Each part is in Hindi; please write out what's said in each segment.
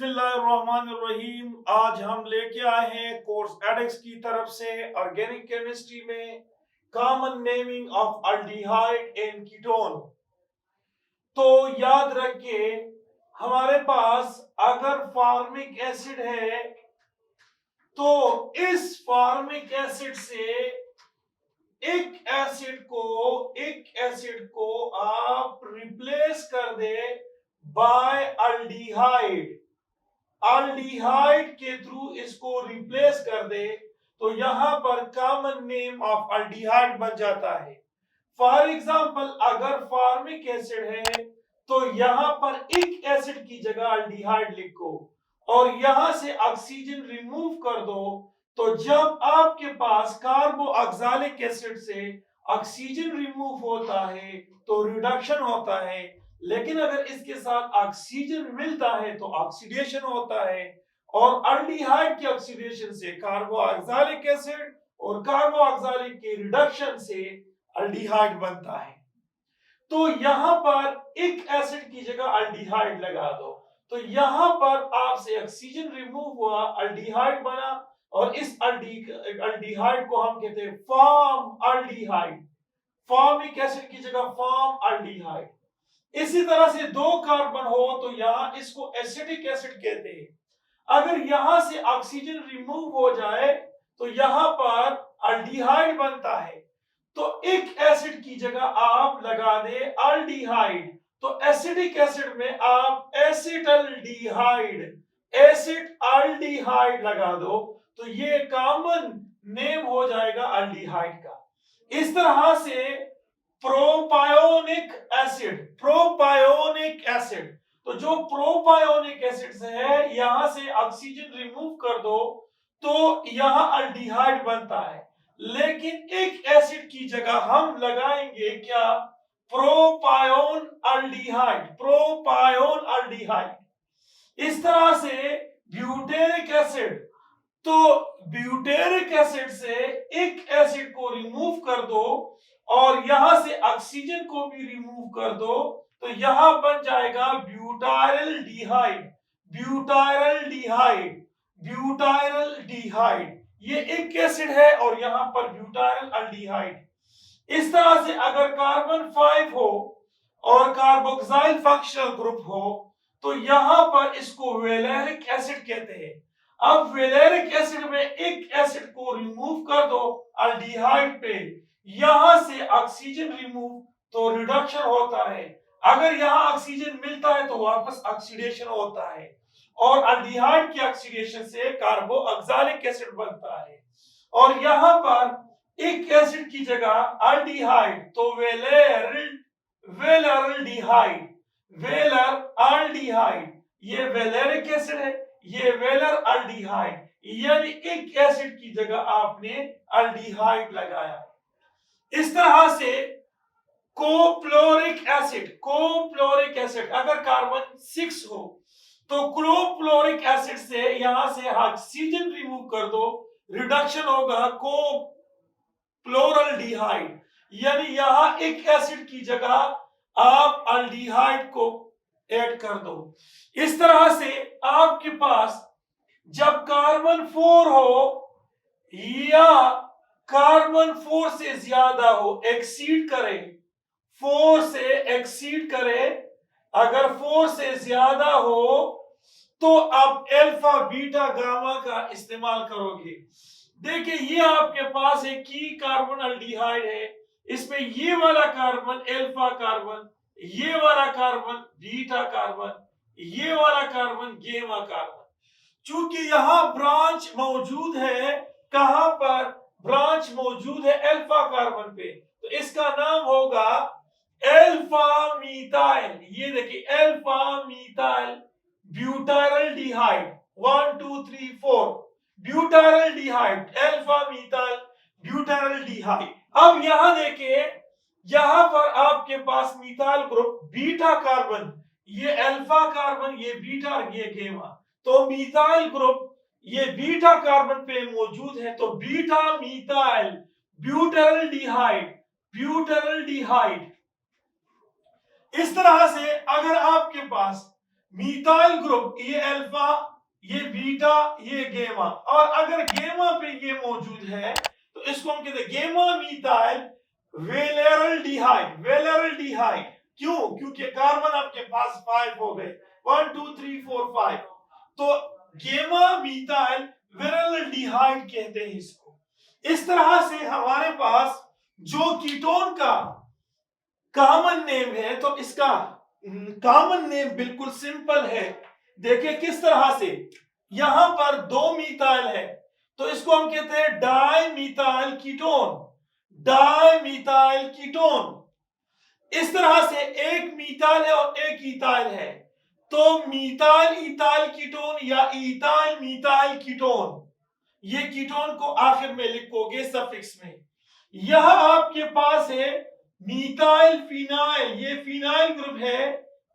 बिस्मिल्लाहिर्रहमानिर्रहीम। आज हम लेके आए हैं कोर्स एडेक्स की तरफ से ऑर्गेनिक केमिस्ट्री में common naming of aldehyde and ketone. तो याद रखिए, हमारे पास अगर फॉर्मिक एसिड है तो इस फॉर्मिक एसिड से एक एसिड को आप रिप्लेस कर दे बाय अल्डिहाइड के थ्रू इसको रिप्लेस कर दे तो यहां पर कॉमन नेम ऑफ अल्डिहाइड बन जाता है। फॉर एग्जांपल, अगर फॉर्मिक एसिड है तो यहां पर एक एसिड की जगह अल्डिहाइड लिखो और यहां से ऑक्सीजन रिमूव कर दो, तो जब आपके पास कार्बोऑक्सालिक एसिड से ऑक्सीजन रिमूव होता है तो रिडक्शन होता है, लेकिन अगर इसके साथ ऑक्सीजन मिलता है तो ऑक्सीडेशन होता है। और अल्डिहाइड की ऑक्सीडेशन से कार्बोऑक्सालिक एसिड और कार्बोऑक्सालिक के रिडक्शन से अल्डिहाइड बनता है। तो यहां पर एक एसिड की जगह अल्डिहाइड लगा दो, तो यहां पर आपसे ऑक्सीजन रिमूव हुआ, अल्डिहाइड बना, और इस अल्डिहाइड को हम कहते हैं फॉर्म अल्डिहाइड। फॉर्मिक एसिड की जगह फॉर्म अल्डिहाइड। इसी तरह से दो कार्बन हो तो यहां इसको एसिटिक एसिड कहते हैं। अगर यहां से ऑक्सीजन रिमूव हो जाए तो यहां पर अल्डिहाइड बनता है, तो एक एसिड की जगह आप लगा दे अल्डिहाइड, तो एसिटिक एसिड में आप एसिड अल्डिहाइड लगा दो, तो ये कॉमन नेम हो जाएगा अल्डिहाइड का। इस तरह से प्रोपायोनिक एसिड, तो जो प्रोपायोनिक एसिड से है यहां से ऑक्सीजन रिमूव कर दो तो यहां अल्डिहाइड बनता है, लेकिन एक एसिड की जगह हम लगाएंगे क्या, प्रोपायोन अल्डिहाइड। इस तरह से ब्यूटेरिक एसिड, तो ब्यूटेरिक एसिड से एक एसिड को रिमूव कर दो और यहां से ऑक्सीजन को भी रिमूव कर दो, तो यहां बन जाएगा ब्यूटाइल डिहाइड। ये एक एसिड है और यहां पर ब्यूटाइल अल्डिहाइड। इस तरह से अगर कार्बन 5 हो और कार्बोक्सिल फंक्शनल ग्रुप हो तो यहां पर इसको वेलेरिक एसिड कहते हैं। अब वेलेरिक एसिड में एक एसिड को रिमूव कर दो अल्डिहाइड पे, यहां से ऑक्सीजन रिमूव तो रिडक्शन होता है, अगर यहां ऑक्सीजन मिलता है तो वापस ऑक्सीडेशन होता है, और अल्डिहाइड की ऑक्सीडेशन से कार्बोऑक्सालिक एसिड बनता है। और यहां पर एक एसिड की जगह अल्डिहाइड, तो वेलर अल्डिहाइड, ये वेलेरिक एसिड है, ये वेलर अल्डिहाइड, यानी एक एसिड की जगह आपने अल्डिहाइड लगाया। इस तरह से कोफ्लोरिक एसिड, अगर कार्बन 6 हो तो क्लोफ्लोरिक एसिड से यहां से ऑक्सीजन रिमूव कर दो, रिडक्शन होगा कोफ्लोरल्डिहाइड, यानी यहां एक एसिड की जगह आप अल्डिहाइड को ऐड कर दो। इस तरह से आपके पास जब कार्बन 4 हो या कार्बन 4 से ज्यादा हो, एक्सीड करे, अगर 4 से ज्यादा हो तो आप अल्फा बीटा गामा का इस्तेमाल करोगे। देखिए, ये आपके पास एक की कार्बन अल्डिहाइड है, इसमें ये वाला कार्बन अल्फा कार्बन, ये वाला कार्बन बीटा कार्बन, ये वाला कार्बन गामा कार्बन। चूंकि यहां ब्रांच मौजूद है, कहां पर ब्रांच मौजूद है, अल्फा कार्बन पे, तो इसका नाम होगा अल्फा मीथाइल। ये देखिए, अल्फा मीथाइल ब्यूटाइलडिहाइड, 1 2 3 4 ब्यूटाइलडिहाइड, अल्फा मीथाइल ब्यूटाइलडिहाइड। अब यहां देखिए, यहां पर आपके पास मिथाइल ग्रुप बीटा कार्बन, ये अल्फा कार्बन, ये बीटा, ये गामा, तो मिथाइल ग्रुप ये बीटा कार्बन पे मौजूद है, तो बीटा मिथाइल ब्यूटाइलडिहाइड। इस तरह से अगर आपके पास मीथाइल ग्रुप, ये अल्फा, ये बीटा, ये गेमा, और अगर गेमा पे ये मौजूद है तो इसको हम कहते हैं गेमा मीथाइल वेलेरल्डिहाइड। वेलेरल्डिहाइड क्यों? क्योंकि कार्बन आपके पास 5 हो गए, 1 2 3 4 5, तो गेमा मीथाइल वेलेरल्डिहाइड कहते हैं इसको। इस तरह से हमारे पास जो कीटोन का कॉमन नेम है, तो इसका कॉमन नेम बिल्कुल सिंपल है। देखिए किस तरह से, यहां पर 2 मीथाइल है तो इसको हम कहते हैं dimethyl ketone. Dimethyl ketone. इस तरह से एक मीथाइल है और एक इथाइल है, तो मीथाइल इथाइल कीटोन या इथाइल मीथाइल कीटोन, ये कीटोन को आखिर में लिखोगे सफिक्स में। यह आपके पास है मीथाइल फिनाइल, ये फिनाइल ग्रुप है,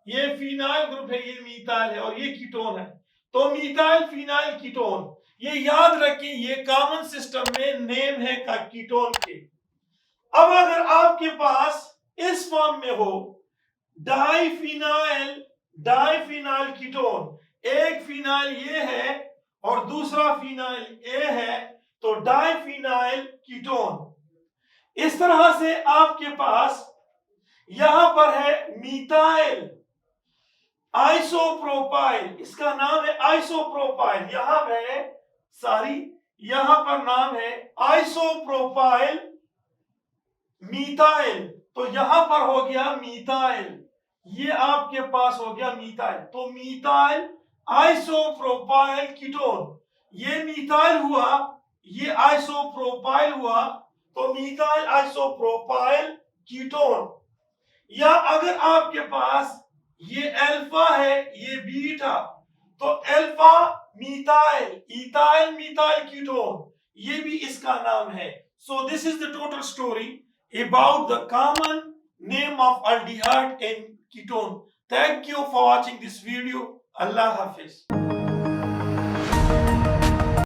ये फिनाइल ग्रुप है, ये मीथाइल है और ये कीटोन है, तो मीथाइल फिनाइल कीटोन। ये याद रखें, ये कॉमन सिस्टम में नेम है का कीटोन के। अब अगर आपके पास इस फॉर्म में हो डाइफिनाइल, डाइफिनाइल कीटोन, एक फिनाइल ये है और दूसरा फिनाइल ए है, तो डाइफिनाइल कीटोन। इस तरह से आपके पास यहां पर है मीथाइल आइसोप्रोपाइल, इसका नाम है आइसोप्रोपाइल, यहां है यहां पर नाम है आइसोप्रोपाइल मीथाइल, तो यहां पर हो गया मीथाइल, ये आपके पास हो गया मीथाइल, तो मीथाइल आइसोप्रोपाइल कीटोन। ये मीथाइल हुआ, ये आइसोप्रोपाइल हुआ, तो मीथाइल आइसोप्रोपाइल कीटोन। या अगर आपके पास ये अल्फा है, ये बीटा, तो alpha methyl ethyl methyl ketone, ये भी इसका नाम है। So this is the total story about the common name of aldehyde and ketone. Thank you for watching this video. Allah Hafiz.